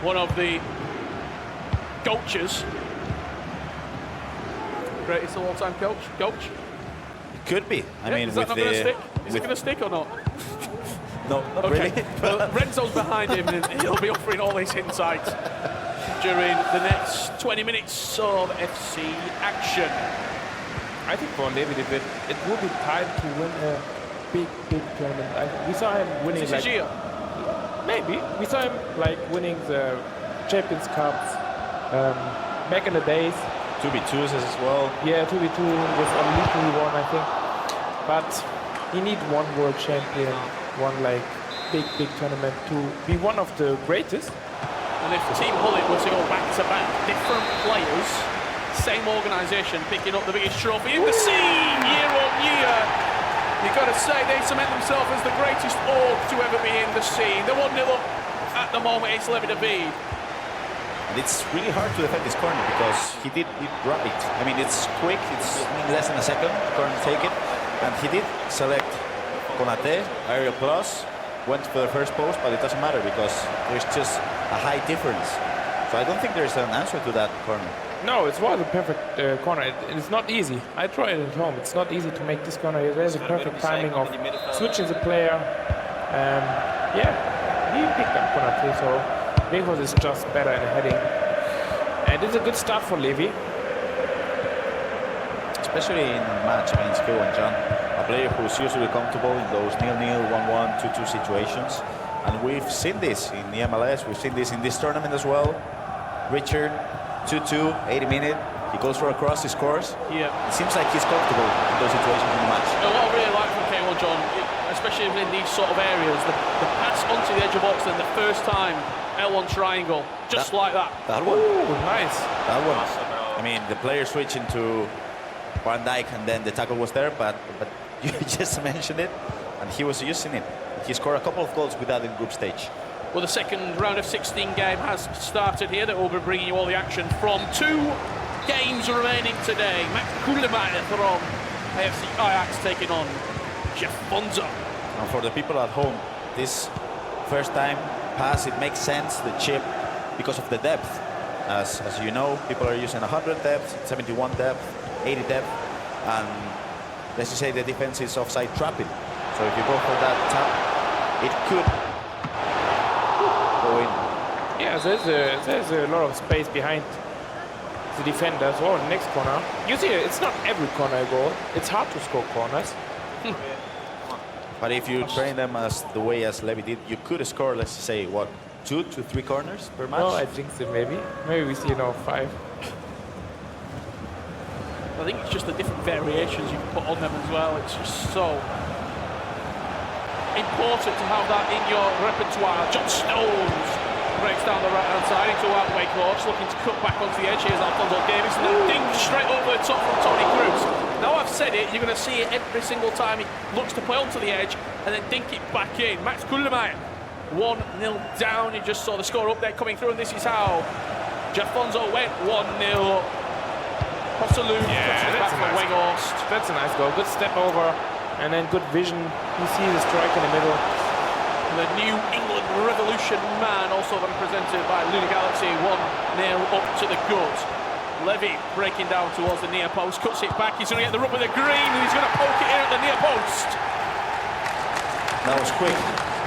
one of the coaches. Greatest of all time coach? Could be. I mean, is that not going to stick? Is it going to stick or not? No, not really. Well, Renzo's behind him and he'll be offering all his insights during the next 20 minutes of FC action. I think for Levi de Weerd, it will be time to win a big tournament. We saw him winning Is this like... year? Maybe. We saw him like winning the Champions Cups back in the days. 2v2s as well. Yeah, 2v2 was unleashing one, I think. But he needs one world champion, one like big tournament to be one of the greatest. And if Team Hullet were to go back-to-back, different players, same organisation picking up the biggest trophy in the scene year on year, you've got to say they cement themselves as the greatest org to ever be in the scene. The 1-0 up at the moment, it's Levi de Weerd. And it's really hard to defend this corner because he did it right. I mean, it's quick, it's less than a second, corner take it. And he did select Konate, aerial plus, went for the first post, but it doesn't matter because there's just a high difference. So I don't think there's an answer to that corner. No, it was a perfect corner. It's not easy. I tried it at home. It's not easy to make this corner. There's a perfect timing of switching the player. Yeah, he picked up Konate, so Weghorst is just better in heading. And it's a good start for Levy. Especially in a match against K1john, a player who's usually comfortable in those 0-0, 1-1, 2-2 situations. And we've seen this in the eMLS, we've seen this in this tournament as well. Richard, 2-2, 80 minute, he goes for a cross, he scores. Yeah. It seems like he's comfortable in those situations in the match. What I really like from K1john, especially in these sort of areas, the pass onto the edge of box, and the first time L1 triangle, just like that. That one. Ooh, nice. That one. I mean, the player switched into Van Dijk and then the tackle was there, but you just mentioned it, and he was using it. He scored a couple of goals with that in group stage. Well, the second round of 16 game has started here. That will be bringing you all the action from 2 games remaining today. Maxkoelemaij from AFC Ajax taking on JAFONSO. And for the people at home, this first time pass, it makes sense, the chip, because of the depth. As you know, people are using 100 depth, 71 depth, 80 depth, and let's just say the defense is offside trapping. So if you go for that tap, it could go in. Yeah, there's a lot of space behind the defenders. Oh, next corner. You see, it's not every corner goal. It's hard to score corners. But if you train them as the way as Levy did, you could score, let's say, what, 2 to 3 corners per match? Well, I think so, maybe. Maybe we see now 5. I think it's just the different variations you can put on them as well. It's just so important to have that in your repertoire. John Stones breaks down the right-hand side into Weghorst, looking to cut back onto the edge. Here's Alphonso Davies, and then ding straight over the top from Tony Cruz. Now I've said it, you're going to see it every single time he looks to play onto the edge and then dink it back in. Maxkoelemaij, 1-0 down. You just saw the score update coming through, and this is how JAFONSO went 1-0. Posselou back from Weghorst. That's a nice goal. Good step over, and then good vision. You see the strike in the middle. The New England Revolution man, also represented by Luna Galaxy, 1-0 up to the gut. Levy breaking down towards the near post, cuts it back. He's going to get the rub with the green, and he's going to poke it in at the near post. That was quick.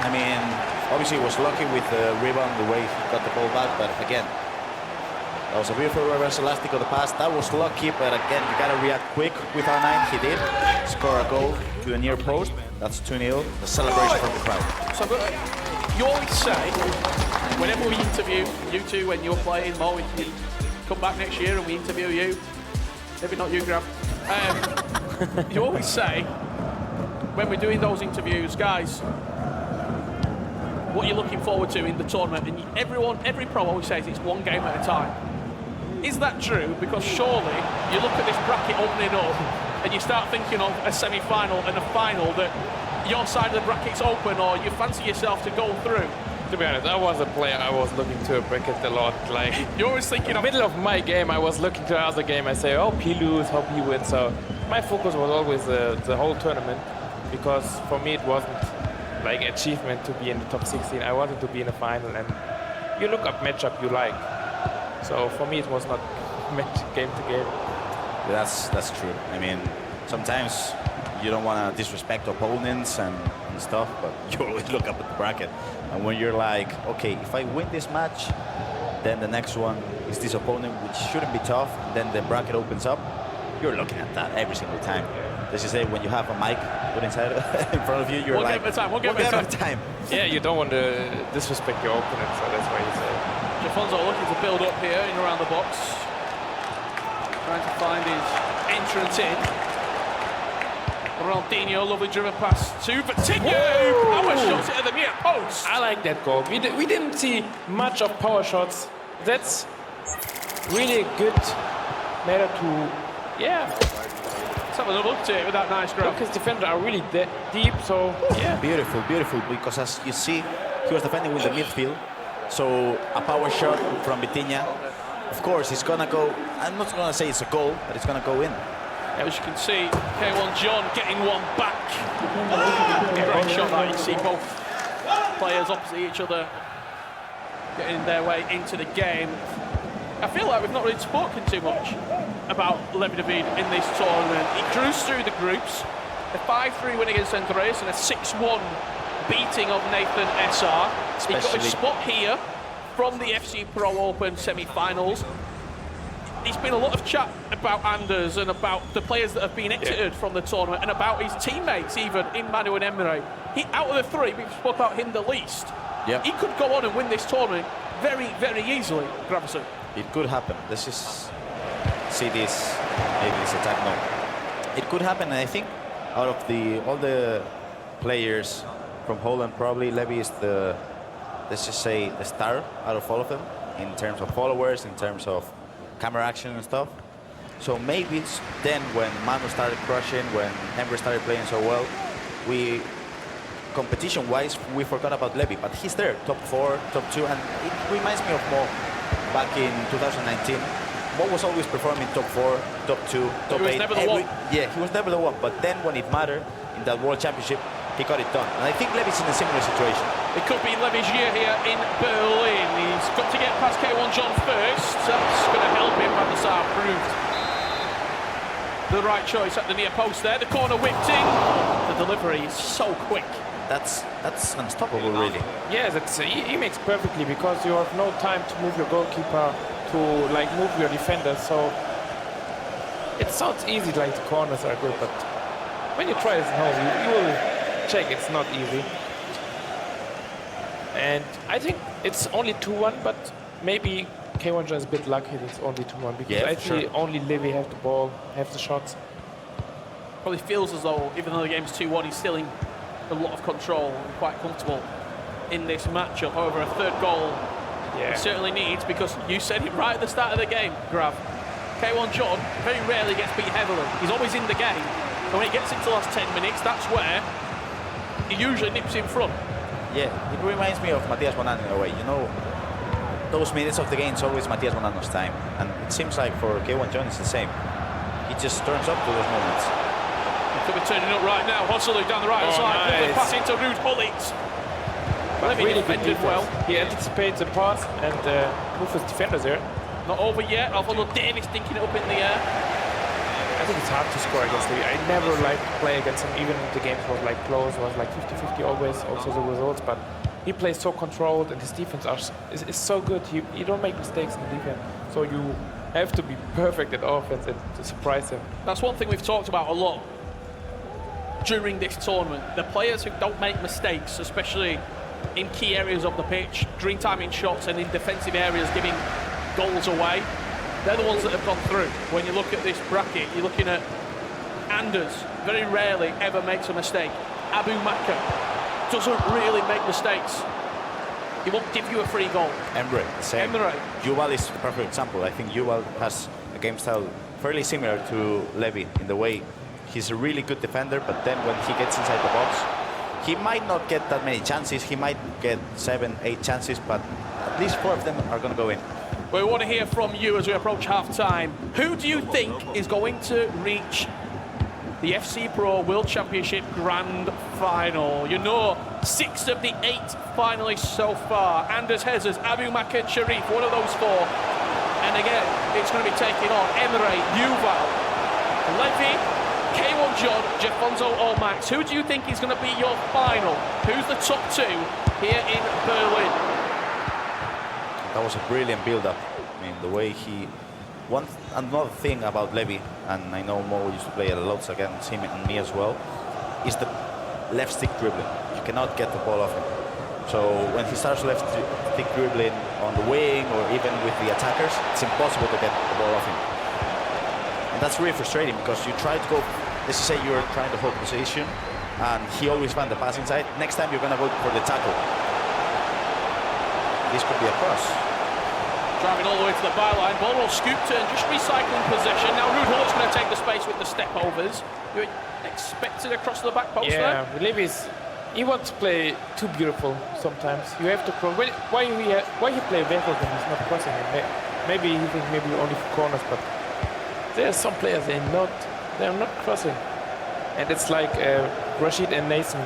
I mean, obviously he was lucky with the rebound, the way he got the ball back, but again, that was a beautiful reverse elastic of the pass. That was lucky, but again, you gotta react quick with R9. He did score a goal to the near post. That's 2-0. The celebration from the crowd. So you always say, whenever we interview you two when you're playing, Mo, we come back next year and we interview you. Maybe not you, Graham. You always say, when we're doing those interviews, guys, what you're looking forward to in the tournament, and every pro always says it's one game at a time. Is that true? Because surely you look at this bracket opening up and you start thinking of a semi-final and a final that your side of the bracket's open, or you fancy yourself to go through. To be honest, I was a player. I was looking to a bracket a lot. Like you're always thinking in the middle of my game, I was looking to other game. I say, hope he lose, hope he wins. So my focus was always the whole tournament, because for me it wasn't like achievement to be in the top 16. I wanted to be in the final, and you look up matchup you like. So for me, it was not game to game. That's true. I mean, sometimes you don't want to disrespect opponents and stuff, but you always look up at the bracket. And when you're like, okay, if I win this match, then the next one is this opponent, which shouldn't be tough. Then the bracket opens up. You're looking at that every single time. As you say, when you have a mic put inside in front of you, you're one like, game at a time, one game at at a time. Yeah, you don't want to disrespect your opponent, so that's why you say. JAFONSO looking to build up here in around the box. Trying to find his entrance in. Ronaldinho, lovely driven pass to Vitinho. Power shots it at the near post. I like that goal. We didn't see much of power shots. That's really a good matter to, yeah. Let's have another look to it with that nice grab. His defenders are really deep, so yeah. Beautiful, beautiful, because as you see, he was defending with the midfield. So a power shot from Vitinha. Of course, it's gonna go, I'm not gonna say it's a goal, but it's gonna go in. As you can see, K1john getting one back. Great shot that. You see both players opposite each other getting their way into the game. I feel like we've not really spoken too much about Levi de Weerd in this tournament. He cruised through the groups, a 5-3 win against Andreas and a 6-1 beating of Nathan SR. He got his spot here from the FC Pro Open semi-finals. There's been a lot of chat about Anders and about the players that have been exited from the tournament and about his teammates even in Manu and Emre. Out of the three, we've spoke about him the least. Yep. He could go on and win this tournament very, very easily, Gravison. It could happen. Let's just see this, maybe this attack. No, it could happen. And I think out of all the players from Holland, probably Levy is the, let's just say, the star out of all of them in terms of followers, in terms of camera action and stuff. So maybe it's then when Manu started crushing, when Emre started playing so well, competition-wise, we forgot about Levy, but he's there, top 4, top 2, and it reminds me of Mo back in 2019. Mo was always performing top 4, top 2, top 8. He was never the one. Yeah, he was never the one, but then when it mattered in that World Championship, he got it done. And I think Levy's in a similar situation. It could be Levy's year here in Berlin. He's got to get past K1john first. That's going to help him. Van der Sar proved the right choice at the near post there. The corner whipped in. The delivery is so quick. That's unstoppable, really. Yeah, he makes perfectly because you have no time to move your goalkeeper, to like move your defender. So it sounds easy, like the corners are good, but when you try it at home, you will check it's not easy. And I think it's only 2-1, but maybe K1john is a bit lucky that it's only 2-1 because actually only Levy have the ball, have the shots. Probably feels as though even though the game's 2-1, he's still in a lot of control and quite comfortable in this matchup. However, a third goal he certainly needs, because you said it right at the start of the game, Grav. K1john very rarely gets beat heavily. He's always in the game. And when he gets into the last 10 minutes, that's where he usually nips in front. Yeah, it reminds me of Matias Bonano in a way. You know, those minutes of the game is always Matias Bonano's time. And it seems like for K1john it's the same. He just turns up to those moments. He could be turning up right now. Hosselu down the right side. Nice. Pass into Ruud Gullit. Levy really defended well. He anticipates the pass and moves his defenders there. Not over yet. Alfonso Davies thinking it up in the air. I think it's hard to score against Levy. I never liked to play against him, even if the games was like close, was like 50-50 always, also the results, but he plays so controlled and his defense is so good. You don't make mistakes in defense, so you have to be perfect at offense and to surprise him. That's one thing we've talked about a lot during this tournament. The players who don't make mistakes, especially in key areas of the pitch, dream timing shots and in defensive areas giving goals away, they're the ones that have gone through. When you look at this bracket, you're looking at Anders, very rarely ever makes a mistake. Abu Maka doesn't really make mistakes. He won't give you a free goal. Emre, same. Emre. Yuval is the perfect example. I think Yuval has a game style fairly similar to Levy in the way he's a really good defender, but then when he gets inside the box, he might not get that many chances. He might get 7, 8 chances, but at least 4 of them are going to go in. We want to hear from you as we approach half-time. Who do you think is going to reach the FC Pro World Championship Grand Final. You know, 6 of the 8 finalists so far. Anders Hezers, Abu Maked Sharif, one of those 4. And again, it's going to be taking on Emre, Yuval, Levy, K1john, JAFONSO and Max. Who do you think is going to be your final? Who's the top 2 here in Berlin? That was a brilliant build-up. I mean, the way he... Another thing about Levy, and I know Mo used to play a lot against him and me as well, is the left stick dribbling. You cannot get the ball off him. So when he starts left stick dribbling on the wing or even with the attackers, it's impossible to get the ball off him. And that's really frustrating because you try to go, let's say you're trying to hold position and he always finds the pass inside. Next time you're going to go for the tackle. This could be a cross. Driving all the way to the byline, ball will scoop to and just recycling possession. Now Ruud Hull's going to take the space with the step overs. You expected across the back post there? Levy's, he wants to play too beautiful sometimes. You have to cross. Why he play vertical when he's not crossing it? Maybe he thinks maybe only for corners, but there are some players they're not crossing. And it's like Rashid and Nathan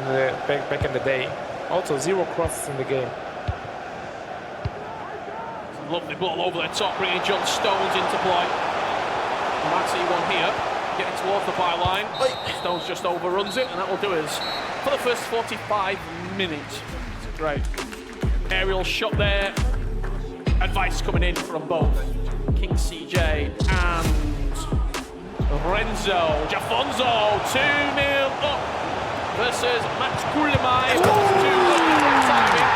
back in the day. Also 0 crosses in the game. Lovely ball over the top, bringing John Stones into play. You might see one here, getting towards the byline. Stones just overruns it, and that will do us for the first 45 minutes. Great. Aerial shot there. Advice coming in from both King CJ and Renzo. JAFONSO 2-0 up versus Maxkoelemaij. Timing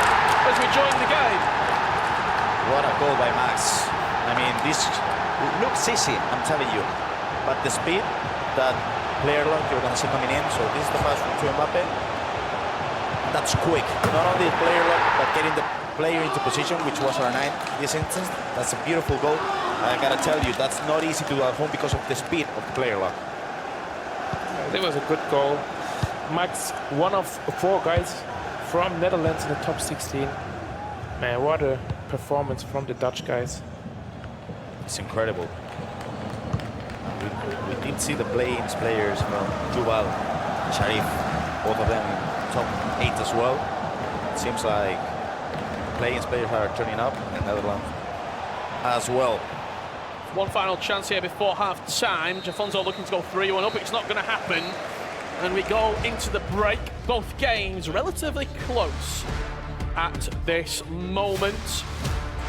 as we join the game. What a goal by Max. I mean, this looks easy, I'm telling you. But the speed, that player lock you're going to see coming in. So this is the pass to Mbappe. That's quick. Not only the player lock, but getting the player into position, which was our 9 in this instance. That's a beautiful goal. I got to tell you, that's not easy to do at home because of the speed of the player lock. That was a good goal. Max, one of 4 guys from Netherlands in the top 16. Man, what a performance from the Dutch guys. It's incredible. We did see the play-ins players from Yuval, Sharif, both of them in top 8 as well. It seems like play-ins players are turning up in the Netherlands as well. One final chance here before half-time. JAFONSO looking to go 3-1 up. It's not going to happen. And we go into the break. Both games relatively close at this moment.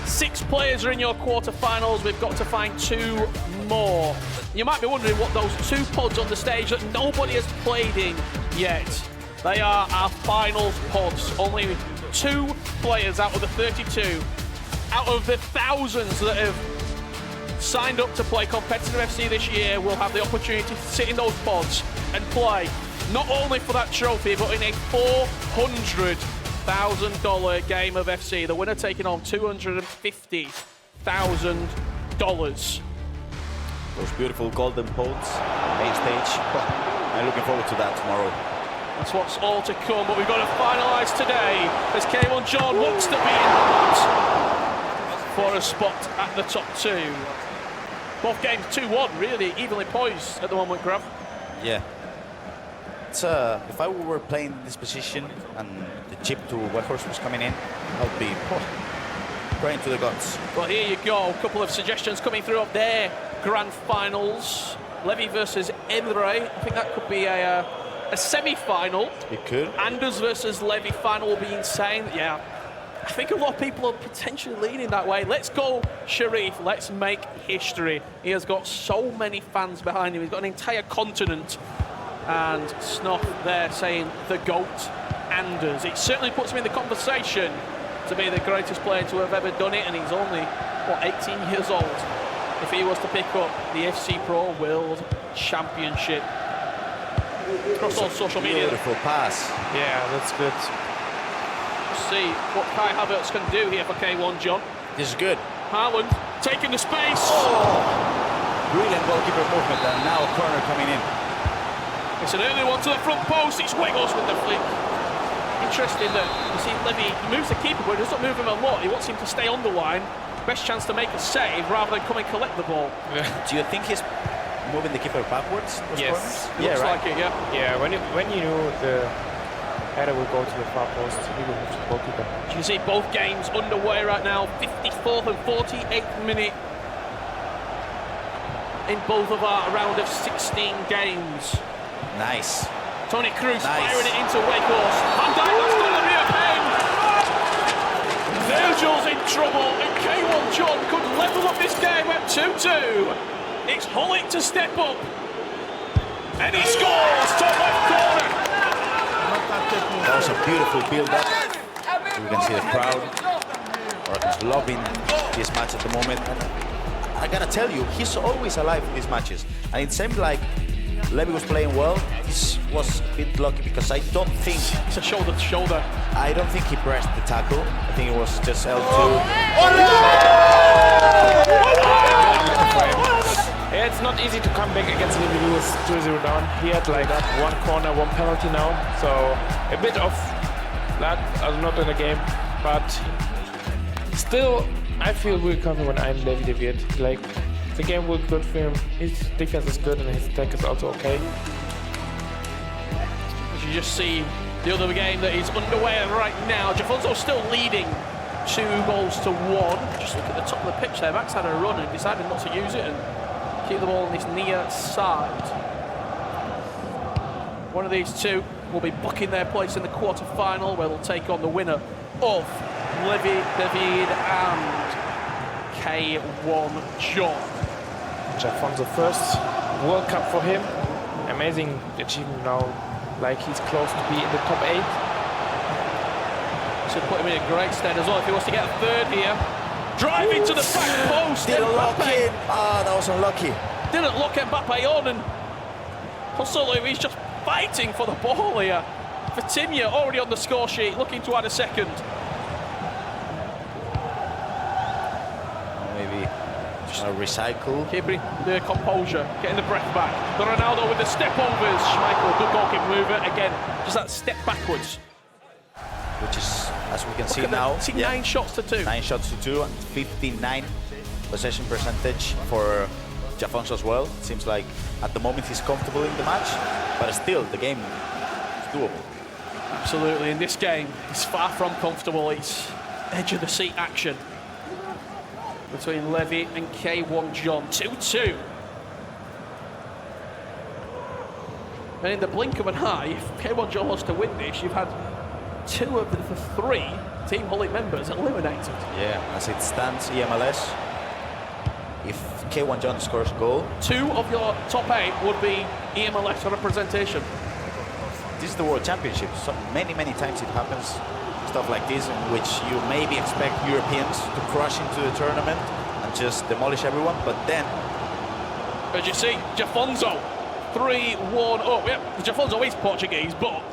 6 players are in your quarter-finals. We've got to find 2 more. You might be wondering what those 2 pods on the stage that nobody has played in yet. They are our finals pods. Only 2 players out of the 32, out of the thousands that have signed up to play competitive FC this year, will have the opportunity to sit in those pods and play not only for that trophy, but in a $400,000 game of FC. The winner taking on $250,000. Those beautiful golden pods, main stage. I'm looking forward to that tomorrow. That's what's all to come, but we've got to finalise today as K1john wants to be in that for a spot at the top 2. Both games 2-1, really evenly poised at the moment, Grav. Yeah. It's if I were playing this position and the chip to Weghorst was coming in, I would be praying to the gods. Well, here you go. A couple of suggestions coming through up there. Grand finals. Levy versus Emre. I think that could be a semi-final. It could. Anders versus Levy final will be insane. Yeah. I think a lot of people are potentially leaning that way. Let's go, Sharif. Let's make history. He has got so many fans behind him. He's got an entire continent. And Snoff there saying the GOAT, Anders. It certainly puts him in the conversation to be the greatest player to have ever done it. And he's only, what, 18 years old. If he was to pick up the FC Pro World Championship. Across all social media. Beautiful pass. Yeah, that's good. See what Kai Havertz can do here for K1john. This is good. Haaland taking the space. Oh. Brilliant goalkeeper movement, and now a corner coming in. It's an early one to the front post. It's Weghorst with the flick. Interesting that you see Levy moves the keeper, but he doesn't move him a lot. He wants him to stay on the line. Best chance to make a save rather than come and collect the ball. Yeah. Do you think he's moving the keeper backwards? Those Yes. corners? It looks like it, yeah. Yeah, when you knew the header will go to the far post, he will move to the goalkeeper. You can see both games underway right now. 54th and 48th minute in both of our round of 16 games. Nice. Toni Kroos Nice. firing it into Wakehorse. Van Dijk, that's going to be a pen. Virgil's in trouble, and K1john could level up this game at 2-2. It's Hullet to step up, and he scores top left corner. That was a beautiful build-up. We can see the crowd is loving this match at the moment. And I gotta tell you, he's always alive in these matches. And it seemed like Levy was playing well. He was a bit lucky because I don't think... It's a shoulder to shoulder. I don't think he pressed the tackle. I think it was just L2. Yeah, it's not easy to come back against Levy who was 2-0 down. He had like one corner, one penalty now. So a bit of luck, not in the game. But still, I feel really confident when I'm Levi de Weerd. Like, the game will be good for him. His defense is good and his attack is also okay. As you just see the other game that is underway right now, JAFONSO still leading 2-1. Just look at the top of the pitch there. Max had a run and decided not to use it and keep the ball on this near side. One of these two will be booking their place in the quarter-final where they'll take on the winner of Levi de Weerd and K1john. JAFONSO first World Cup for him. Amazing achievement now. Like he's close to be in the top 8. Should put him in a great stead as well if he wants to get a third here. Drive into the back post. Didn't lock in. Ah, that was unlucky. Didn't lock Mbappe on, and Consolo, he's just fighting for the ball here. Vitinha already on the score sheet, looking to add a second. Maybe just a recycle. Keeping the composure, getting the breath back. The Ronaldo with the step overs. Schmeichel, good goalkeeper mover. Again, just that step backwards. Which is, as we can see Look at now, that. See, 9 shots to 2. 9 shots to 2 and 59 possession percentage for JAFONSO as well. It seems like at the moment he's comfortable in the match, but still the game is doable. Absolutely, in this game, it's far from comfortable. It's edge of the seat action between Levy and K1john. 2-2. And in the blink of an eye, if K1john wants to win this, you've had 2 of the 3 Team Hullet members eliminated. Yeah, as it stands, eMLS, if K1john scores a goal, 2 of your top 8 would be eMLS representation. this is the World Championship. So many times it happens, stuff like this, in which you maybe expect Europeans to crush into the tournament and just demolish everyone, but then... As you see, JAFONSO 3-1 up. Yeah, JAFONSO is Portuguese, but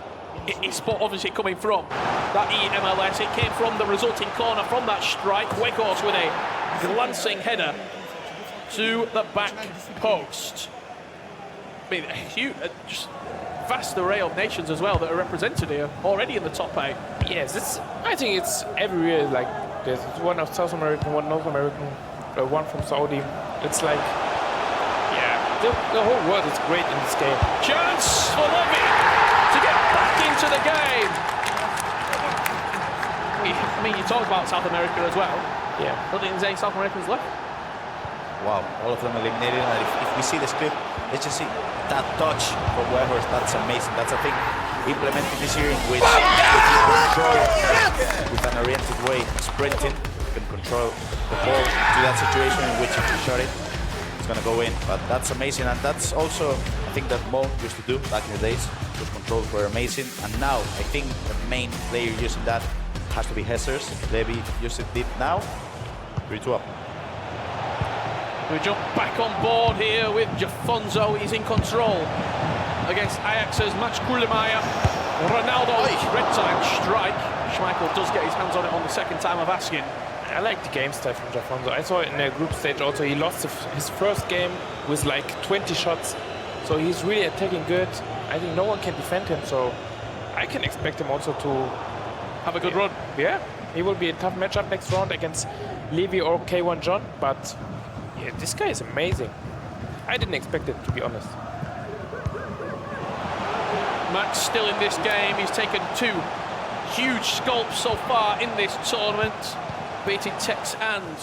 it's obviously coming from that eMLS. It came from the resulting corner from that strike. Wakehorse with a glancing header to the back post. I mean, a huge, just vast array of nations as well that are represented here, already in the top 8. Yes, I think it's everywhere like there's one of South American, one North American, one from Saudi. It's like, yeah, the whole world is great in this game. Chance for Levy to get back into the game. I mean, you talk about South America as well. Yeah. I don't think there's any South Americans left. Wow, all of them eliminated, and if we see this clip, let's just see that touch from Wakehorse. That's amazing. That's a thing implemented this year in which if you control with an oriented way, sprinting, you can control the ball to that situation in which if you shot it, it's going to go in. But that's amazing, and that's also, I think, that Mo used to do back in the days. Those controls were amazing, and now I think the main player using that has to be Hessers. Levy used it now. 3-2 up. We jump back on board here with JAFONSO. He's in control against Ajax's Maxkoelemaij. Ronaldo, red time strike. Schmeichel does get his hands on it on the second time of asking. I like the game style from JAFONSO. I saw it in the group stage also. He lost his first game with like 20 shots. So he's really attacking good. I think no one can defend him. So I can expect him also to have a good run. Yeah, he will be a tough matchup next round against Levy or K1john. But yeah, this guy is amazing. I didn't expect it, to be honest. Max still in this game. He's taken 2 huge scalps so far in this tournament, beating Tex and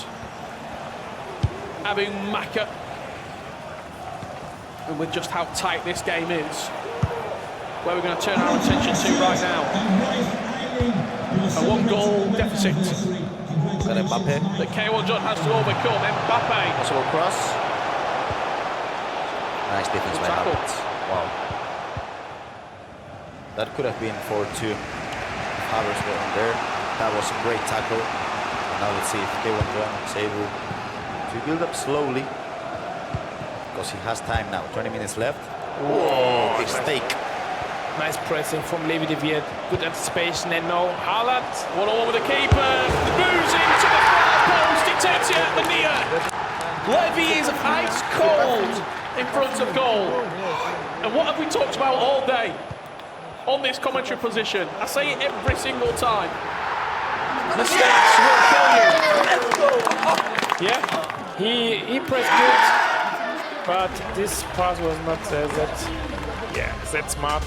Abu Maka. And with just how tight this game is, where we're going to turn our attention to right now. A 1-goal deficit Got Mbappe. that K1john has to overcome. Mbappe. Possible cross. Nice defense by tackle. Havertz. Wow. That could have been 4-2. Havertz were on there. That was a great tackle. Now let's see if K1john is able to build up slowly, because he has time now. 20 minutes left. Whoa, big stake. Nice pressing from Levi de Weerd. Good anticipation, and now Haaland. 1-1 with the keeper. Moves into the far post. He takes it at the near. Levy is ice cold in front of goal. And what have we talked about all day on this commentary position? I say it every single time. Mistakes will kill you. Yeah, he pressed good, but this pass was not that smart.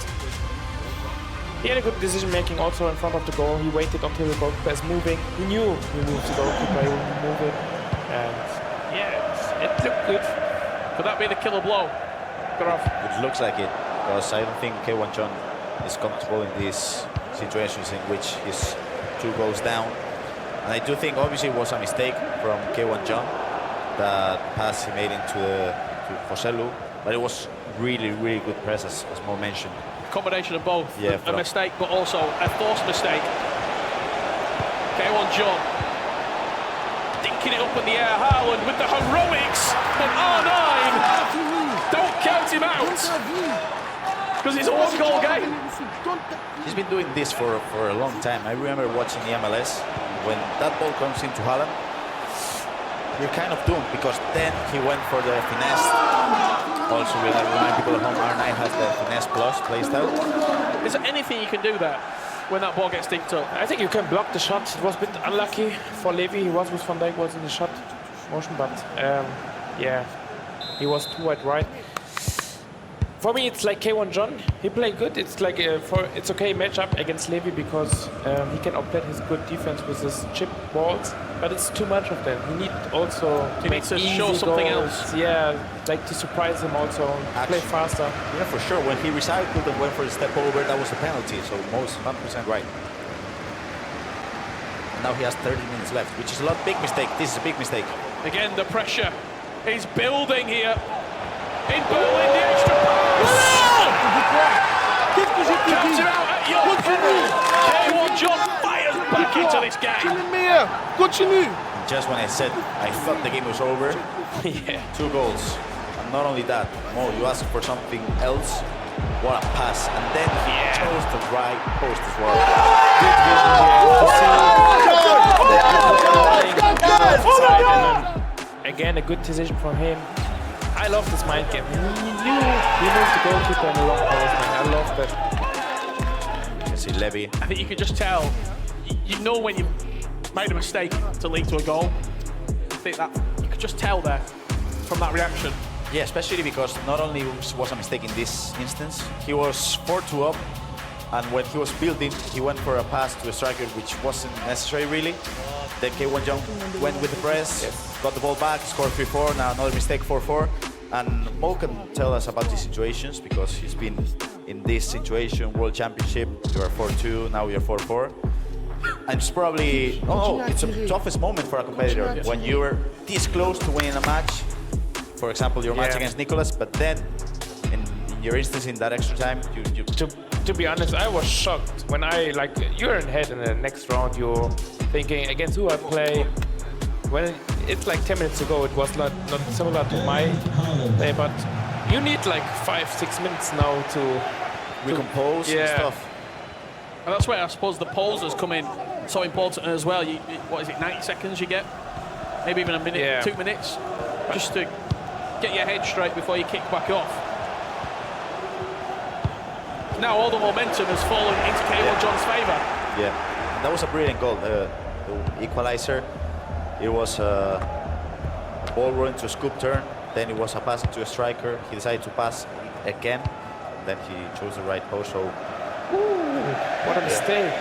He had a good decision making also in front of the goal. He waited until the goalkeeper is moving. He knew he moves the goalkeeper, he will move it. And yeah, it looked good. Could that be the killer blow? It looks like it, because I don't think K1john is comfortable in these situations in which he's 2 goals down. And I do think obviously it was a mistake from K1john, that pass he made to Joselu, but it was really, really good press, as Mo mentioned. Combination of both. Yeah, a mistake, but also a forced mistake. K1john dinking it up in the air. Haaland with the heroics, and R9 don't count him out, because it's a 1-goal game. He's been doing this for a long time. I remember watching eMLS, when that ball comes into Haaland, you're kind of doomed, because then he went for the finesse. Also, we remind people at home, R9 has the finesse plus playstyle. Is there anything you can do there when that ball gets dinked up? I think you can block the shot. It was a bit unlucky for Levy. He was with Van Dijk, was in the shot motion, but yeah, he was too wide right. For me, it's like K1john. He played good. It's like it's okay matchup against Levy, because he can outplay his good defense with his chip balls, but it's too much of them. He need also to make to show something else. Yeah, like to surprise him also, play faster. Yeah, for sure. When he recycled and went for the step over, that was a penalty. So most 100% right. And now he has 30 minutes left, which is a big mistake. This is a big mistake. Again, the pressure is building here in Berlin. The extra pass. Comes him out at your K1john fires back into this game. Just when I said I thought the game was over, Yeah. 2 goals. And not only that, Mo, you asked for something else. What a pass. And then he chose the right post as well. Good vision here. Again, a good decision from him. I love this mind game. He knew he moved the goalkeeper in the long post. I love that. You can see Levy. I think you can just tell. You know when you made a mistake to lead to a goal. I think that you could just tell there from that reaction. Yeah, especially because not only was a mistake in this instance, he was 4-2 up, and when he was building, he went for a pass to a striker which wasn't necessary really. Then K1john went with the press, got the ball back, scored 3-4, now another mistake, 4-4. And Mo can tell us about these situations, because he's been in this situation, World Championship, you are 4-2, now you're 4-4. And it's probably, it's the toughest moment for a competitor, when you're this close to winning a match. For example, your match against Nicolas, but then in your instance, in that extra time, you To be honest, I was shocked when you're in head in the next round. You're thinking against who I play. When it's like 10 minutes ago, it was not similar to my play, but you need like 5-6 minutes now to recompose and stuff. And that's where I suppose the pauses come in so important as well. What is it, 90 seconds you get? Maybe even a minute, 2 minutes, just to get your head straight before you kick back off. Now all the momentum has fallen into K1john's favour. Yeah, that was a brilliant goal, the equalizer. It was a ball run to a scoop turn. Then it was a pass to a striker. He decided to pass again. Then he chose the right post. So What a mistake.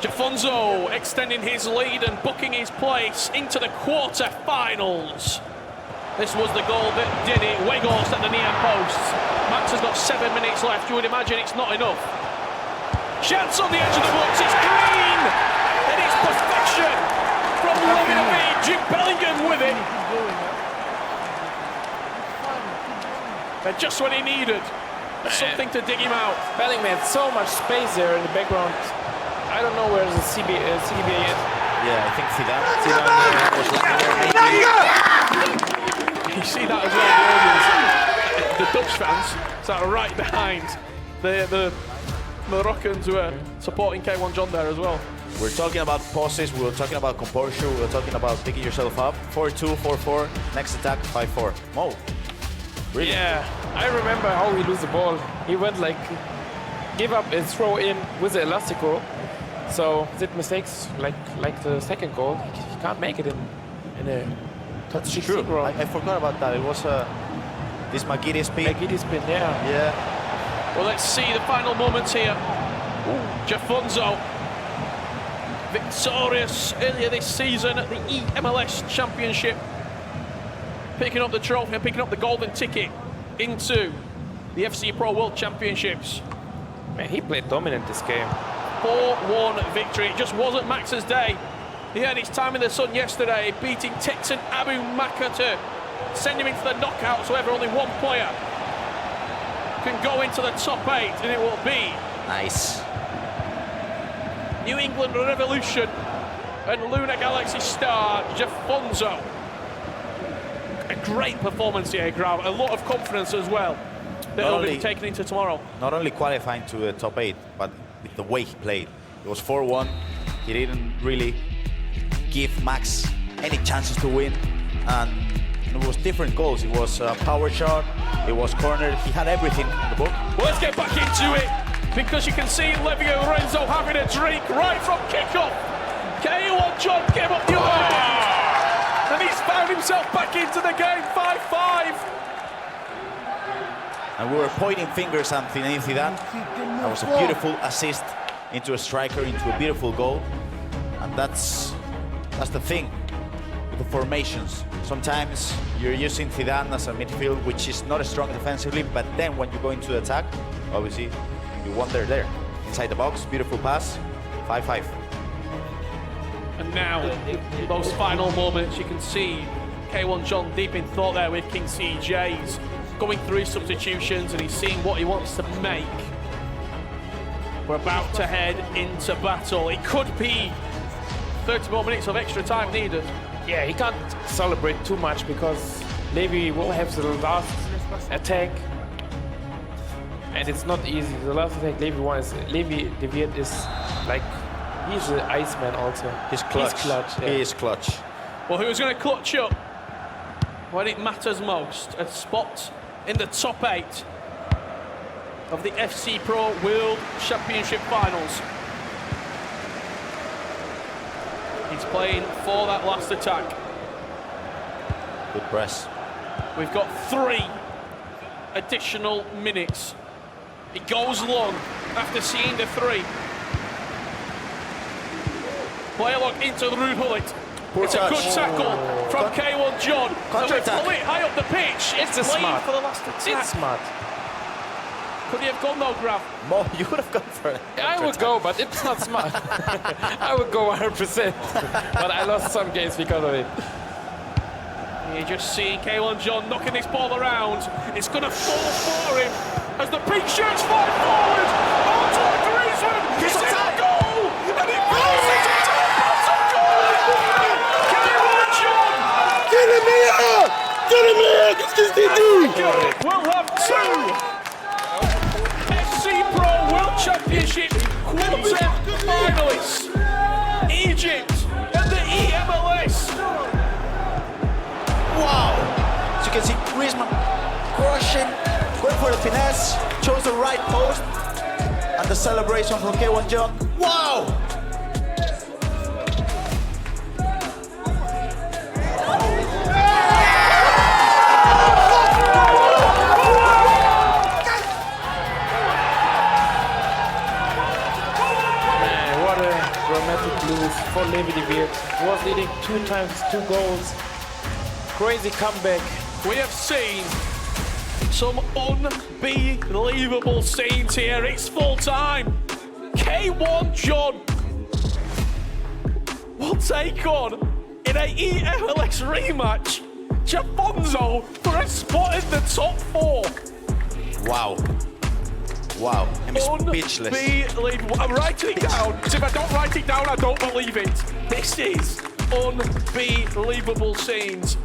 JAFONSO extending his lead and booking his place into the quarter-finals. This was the goal that did it. Weghorst at the near post. Max has got 7 minutes left. You would imagine it's not enough. Chance on the edge of the box. It's green, and it's perfection from Levi de Weerd. Jim Bellingham with it. And just when he needed something to dig him out. Bellingham had so much space there in the background. I don't know where the CDBA is. yeah, I think Zidane was looking there maybe. You see that as well, the Dutch fans sat right behind the Moroccans who are supporting K1john there as well. We're talking about pauses, we were talking about composure, we were talking about picking yourself up. 4-2, 4-4, next attack, 5-4. Mo, really? Yeah, I remember how he lose the ball. He went like, give up and throw in with the elastico. So did mistakes like the second goal. He can't make it in a That's true. I forgot about that. It was this Magidi spin. Magidi spin, yeah. Yeah. Well, let's see the final moments here. JAFONSO, victorious earlier this season at the eMLS Championship, picking up the trophy and picking up the golden ticket into the FC Pro World Championships. Man, he played dominant this game. 4-1 victory. It just wasn't Max's day. He had his time in the sun yesterday, beating Texan Abu Maka to send him into the knockouts. However, only one player can go into the top 8, and it will be Nice. New England Revolution and Lunar Galaxy star JAFONSO. A great performance here, Grau. A lot of confidence as well that will be taken into tomorrow. Not only qualifying to the top 8, but with the way he played. It was 4-1. He didn't really give Max any chances to win, and it was different goals. It was a power shot, it was corner. He had everything in the book. Well, let's get back into it, because you can see Levy and Lorenzo having a drink right from kickoff. K1john came up the other end, and he's found himself back into the game. 5-5. And we were pointing fingers at Zinedine Zidane. That was a beautiful assist into a striker, into a beautiful goal. And that's the thing with the formations. Sometimes you're using Zidane as a midfield, which is not as strong defensively, but then when you go into the attack, obviously, you wander there. Inside the box, beautiful pass, 5-5. And now, those final moments, you can see K1john deep in thought there with King CJ's going through his substitutions, and he's seeing what he wants to make. We're about to head into battle. It could be 30 more minutes of extra time needed. Yeah, he can't celebrate too much because Levy will have the last attack, and it's not easy. The last attack Levi de Weerd is like, he's the Iceman also. He's clutch. Yeah. He is clutch. Well, who's going to clutch up when it matters most? A spot in the top 8 of the FC Pro World Championship Finals. He's playing for that last attack. Good press. We've got 3 additional minutes. It goes long after seeing the 3. Play along into Ruud Gullit. It's a good tackle from K1john. And with Gullit high up the pitch, it's playing for the last attack. It's smart. Could he have gone though, Graf? Mo, you would have gone for it. I would go, but it's not smart. I would go 100%, but I lost some games because of it. You just see K1john knocking this ball around. It's going to fall for him as the pink shirts fly forward. Antoine Griezmann, he's in the goal, and he blows it into the bottom goal. K1john! We'll have 2 FC Pro World Championship quarter-finalists. Egypt and the eMLS. Wow! So you can see Griezmann crushing, going for the finesse, chose the right post, and the celebration from K1john. Wow! Was leading 2 times, 2 goals. Crazy comeback. We have seen some unbelievable scenes here. It's full time. K1john will take on in a eMLS rematch JAFONSO for a spot in the top 4. Wow. Wow. I'm speechless. Unbelievable. I'm writing it down, because if I don't write it down, I don't believe it. This is unbelievable scenes.